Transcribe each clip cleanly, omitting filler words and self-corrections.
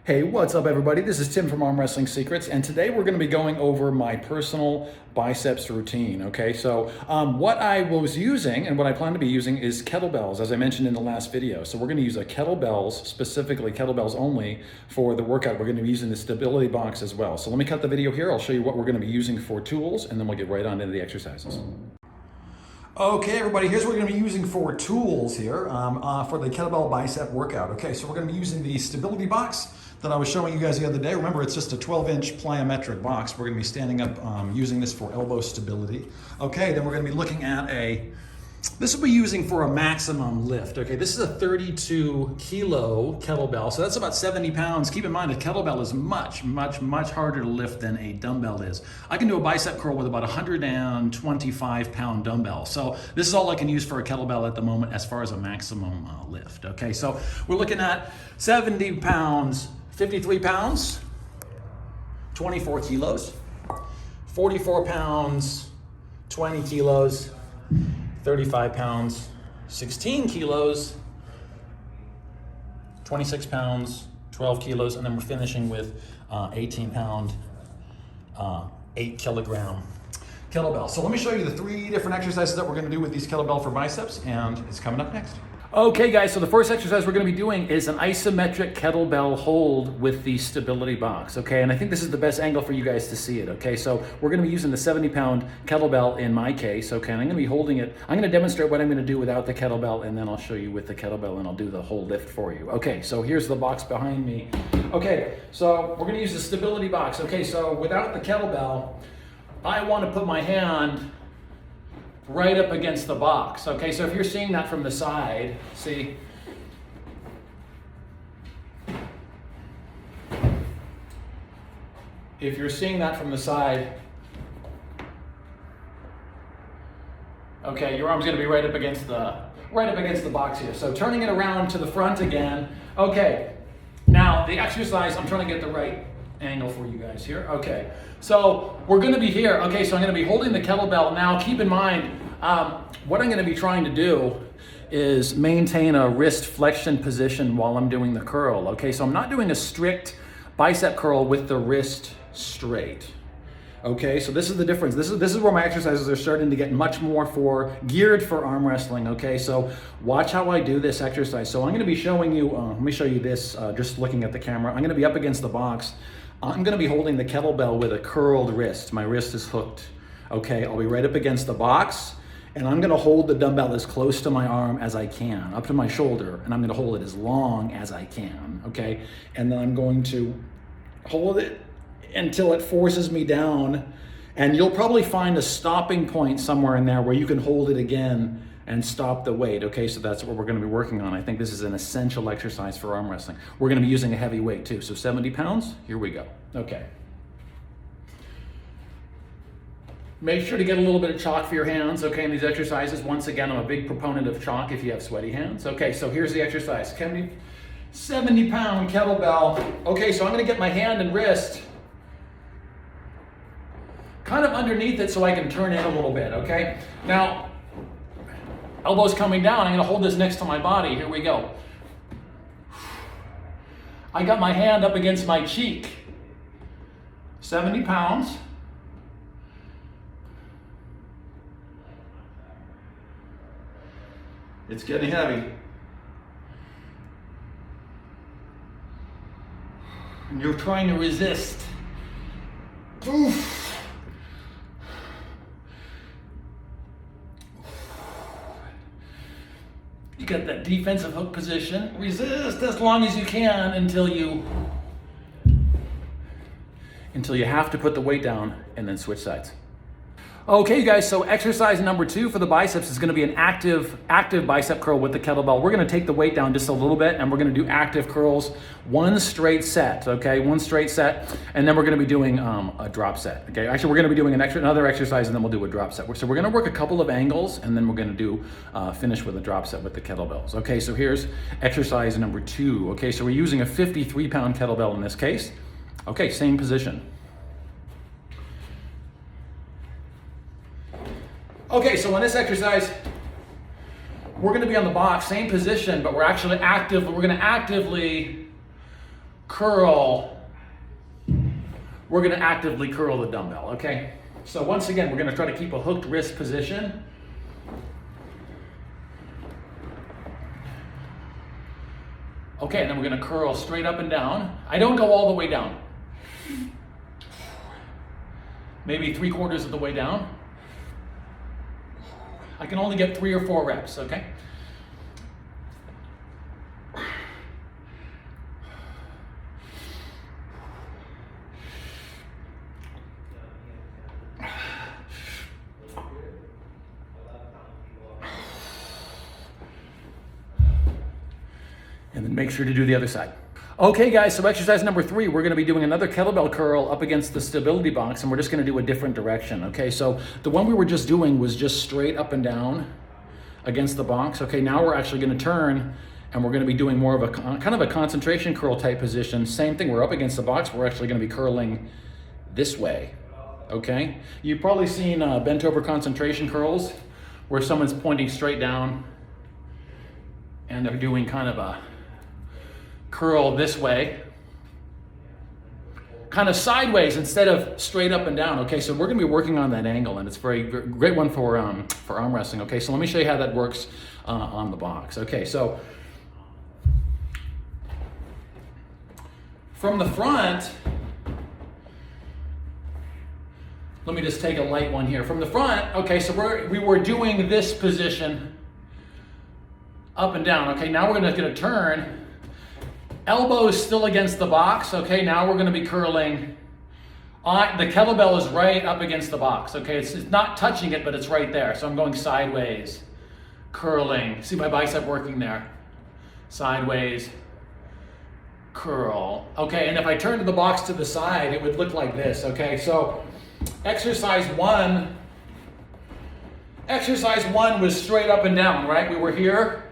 Hey, what's up everybody? This is Tim from Arm Wrestling Secrets, and today we're going to be going over my personal biceps routine, okay? So what I was using and what I plan to be using is kettlebells, as I mentioned in the last video. So we're going to use a kettlebells, specifically kettlebells only for the workout. We're going to be using the stability box as well. So let me cut the video here. I'll show you what we're going to be using for tools, and then we'll get right on into the exercises. Okay, everybody, here's what we're going to be using for tools here for the kettlebell bicep workout. Okay, so we're going to be using the stability box that I was showing you guys the other day. Remember, it's just a 12-inch plyometric box. We're going to be standing up using this for elbow stability. Okay, then we're going to be looking at this will be using for a maximum lift. Okay, this is a 32 kilo kettlebell, so that's about 70 pounds. Keep in mind, a kettlebell is much harder to lift than a dumbbell is. I can do a bicep curl with about 125 pound dumbbell. So this is all I can use for a kettlebell at the moment as far as a maximum lift. Okay, so we're looking at 70 pounds, 53 pounds, 24 kilos, 44 pounds, 20 kilos, 35 pounds, 16 kilos, 26 pounds, 12 kilos, and then we're finishing with 18 pound, 8 kilogram kettlebell. So let me show you the 3 different exercises that we're going to do with these kettlebell for biceps, and it's coming up next. Okay guys, so the first exercise we're going to be doing is an isometric kettlebell hold with the stability box, okay? And I think this is the best angle for you guys to see it, okay? So we're going to be using the 70-pound kettlebell in my case, okay? And I'm going to be holding it. I'm going to demonstrate what I'm going to do without the kettlebell, and then I'll show you with the kettlebell, and I'll do the whole lift for you. Okay, so here's the box behind me. Okay, so we're going to use the stability box. Okay, so without the kettlebell, I want to put my hand right up against the box. Okay, so if you're seeing that from the side, see? If you're seeing that from the side, okay, your arm's gonna be right up against the box here. So turning it around to the front again. Okay, now the exercise, I'm trying to get the right angle for you guys here. Okay, so we're going to be here. Okay, so I'm going to be holding the kettlebell. Now keep in mind, what I'm going to be trying to do is maintain a wrist flexion position while I'm doing the curl. Okay, so I'm not doing a strict bicep curl with the wrist straight. Okay, so this is the difference. This is where my exercises are starting to get much more geared for arm wrestling. Okay, so watch how I do this exercise. So I'm going to be showing you, let me show you this just looking at the camera. I'm going to be up against the box. I'm going to be holding the kettlebell with a curled wrist. My wrist is hooked. Okay, I'll be right up against the box, and I'm going to hold the dumbbell as close to my arm as I can, up to my shoulder, and I'm going to hold it as long as I can. Okay, and then I'm going to hold it until it forces me down, and you'll probably find a stopping point somewhere in there where you can hold it again and stop the weight. Okay, so that's what we're going to be working on. I think this is an essential exercise for arm wrestling. We're going to be using a heavy weight too, so 70 pounds, here we go. Okay. Make sure to get a little bit of chalk for your hands, okay, in these exercises. Once again, I'm a big proponent of chalk if you have sweaty hands. Okay, so here's the exercise. 70-pound kettlebell. Okay, so I'm going to get my hand and wrist kind of underneath it so I can turn in a little bit, okay? Now, elbows coming down, I'm going to hold this next to my body. Here we go. I got my hand up against my cheek. 70 pounds. It's getting heavy. And you're trying to resist. Oof. You got that defensive hook position. Resist as long as you can until you have to put the weight down and then switch sides. Okay, you guys, so exercise number 2 for the biceps is going to be an active bicep curl with the kettlebell. We're going to take the weight down just a little bit, and we're going to do active curls, 1 straight set, okay, 1 straight set, and then we're going to be doing a drop set, okay? Actually, we're going to be doing another exercise, and then we'll do a drop set. So we're going to work a couple of angles, and then we're going to do finish with a drop set with the kettlebells. Okay, so here's exercise number 2. Okay, so we're using a 53-pound kettlebell in this case. Okay, same position. Okay, so in this exercise, we're going to be on the box, same position, but we're going to actively curl, we're gonna actively curl the dumbbell, okay? So once again, we're gonna try to keep a hooked wrist position. Okay, and then we're gonna curl straight up and down. I don't go all the way down. Maybe 3/4 of the way down. I can only get 3 or 4 reps, okay? And then make sure to do the other side. Okay guys, so exercise number 3, we're gonna be doing another kettlebell curl up against the stability box, and we're just gonna do a different direction, okay? So the one we were just doing was just straight up and down against the box. Okay, now we're actually gonna turn, and we're gonna be doing more of a kind of a concentration curl type position. Same thing, we're up against the box, we're actually gonna be curling this way, okay? You've probably seen bent over concentration curls, where someone's pointing straight down, and they're doing kind of a curl this way, kind of sideways instead of straight up and down. Okay, so we're going to be working on that angle, and it's a very great one for arm wrestling. Okay, so let me show you how that works on the box. Okay, so from the front, let me just take a light one here. From the front, okay, so we were doing this position up and down. Okay, now we're going to turn. Elbows still against the box. Okay, now we're going to be curling. The kettlebell is right up against the box. Okay, it's not touching it, but it's right there. So I'm going sideways, curling. See my bicep working there. Sideways, curl. Okay, and if I turn to the box to the side, it would look like this. Okay, so exercise 1 was straight up and down, right? We were here.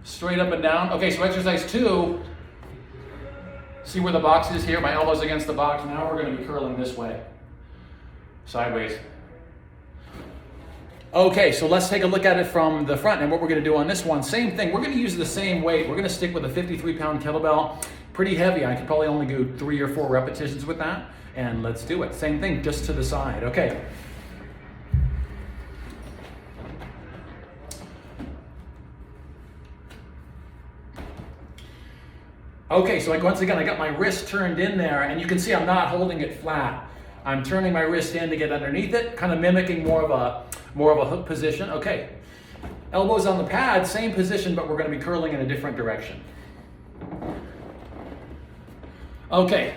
Straight up and down. Okay, so exercise 2, see where the box is here? My elbow's against the box. Now we're going to be curling this way, sideways. Okay, so let's take a look at it from the front, and what we're going to do on this one, same thing. We're going to use the same weight. We're going to stick with a 53-pound kettlebell. Pretty heavy. I could probably only do 3 or 4 repetitions with that, and let's do it. Same thing, just to the side. Okay. Okay, so once again, I got my wrist turned in there, and you can see I'm not holding it flat. I'm turning my wrist in to get underneath it, kind of mimicking more of a hook position. Okay, elbows on the pad, same position, but we're going to be curling in a different direction. Okay.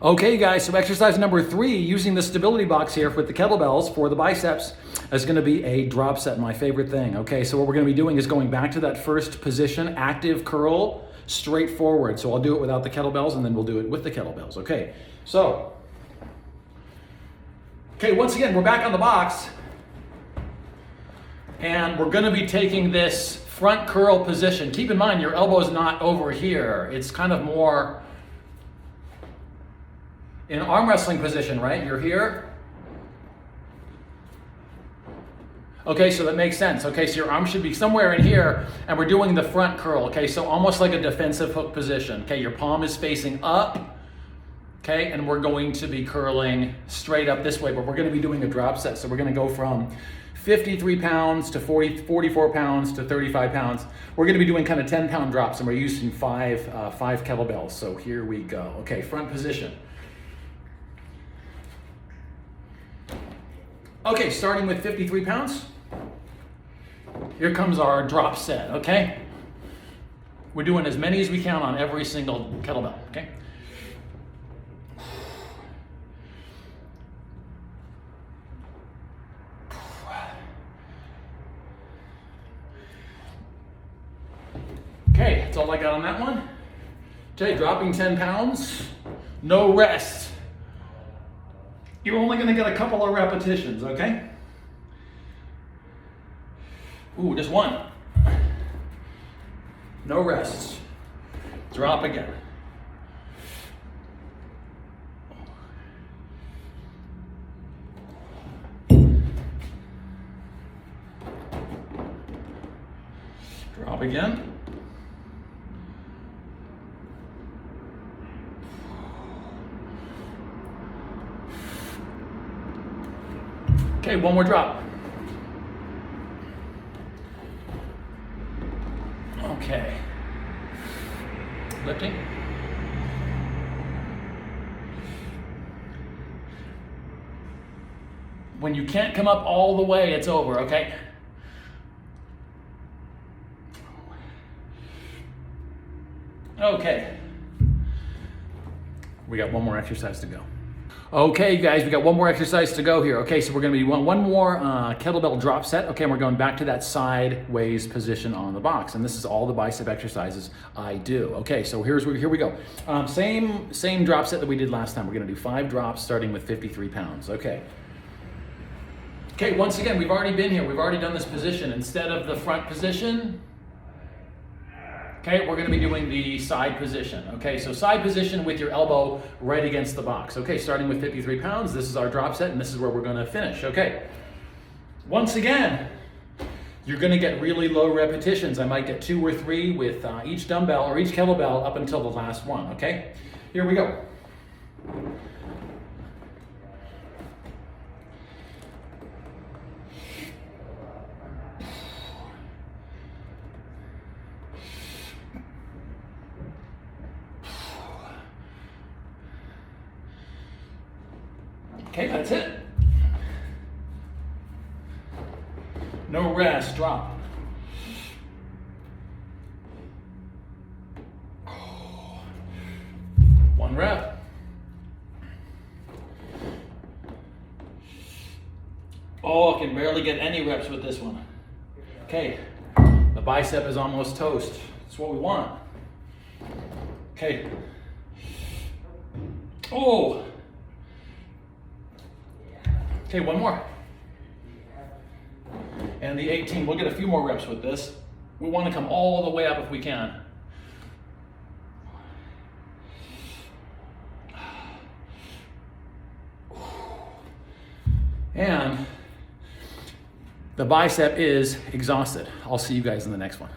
Okay guys, so exercise number 3, using the stability box here with the kettlebells for the biceps, is going to be a drop set, my favorite thing. Okay, so what we're going to be doing is going back to that first position, active curl, straight forward. So I'll do it without the kettlebells, and then we'll do it with the kettlebells. Okay, so, once again, we're back on the box, and we're going to be taking this front curl position. Keep in mind, your elbow's not over here. It's kind of more in arm wrestling position, right? You're here. Okay, so that makes sense. Okay, so your arm should be somewhere in here, and we're doing the front curl. Okay, so almost like a defensive hook position. Okay, your palm is facing up. Okay, and we're going to be curling straight up this way, but we're going to be doing a drop set. So we're going to go from 53 pounds to 44 pounds to 35 pounds. We're going to be doing kind of 10-pound drops, and we're using five kettlebells. So here we go. Okay, front position. Okay, starting with 53 pounds. Here comes our drop set, okay? We're doing as many as we can on every single kettlebell, okay? Okay, that's all I got on that one. Okay, dropping 10 pounds, no rest. You're only going to get a couple of repetitions, okay? Ooh, just one. No rests. Drop again. Drop again. Okay, one more drop. Okay. Lifting. When you can't come up all the way, it's over, okay? Okay. We got one more exercise to go. Okay, guys, we got one more exercise to go here. Okay, so we're gonna be one more kettlebell drop set. Okay, and we're going back to that sideways position on the box. And this is all the bicep exercises I do. Okay, so here we go. Same drop set that we did last time. We're gonna do 5 drops starting with 53 pounds. Okay. Okay, once again, we've already been here. We've already done this position. Instead of the front position, okay, we're gonna be doing the side position. Okay, so side position with your elbow right against the box. Okay, starting with 53 pounds, this is our drop set and this is where we're gonna finish. Okay, once again, you're gonna get really low repetitions. I might get 2 or 3 with each dumbbell or each kettlebell up until the last one, okay? Here we go. Okay, that's it. No rest, drop. One rep. Oh, I can barely get any reps with this one. Okay, the bicep is almost toast. That's what we want. Okay. Oh. Okay, one more. And the 18, we'll get a few more reps with this. We want to come all the way up if we can. And the bicep is exhausted. I'll see you guys in the next one.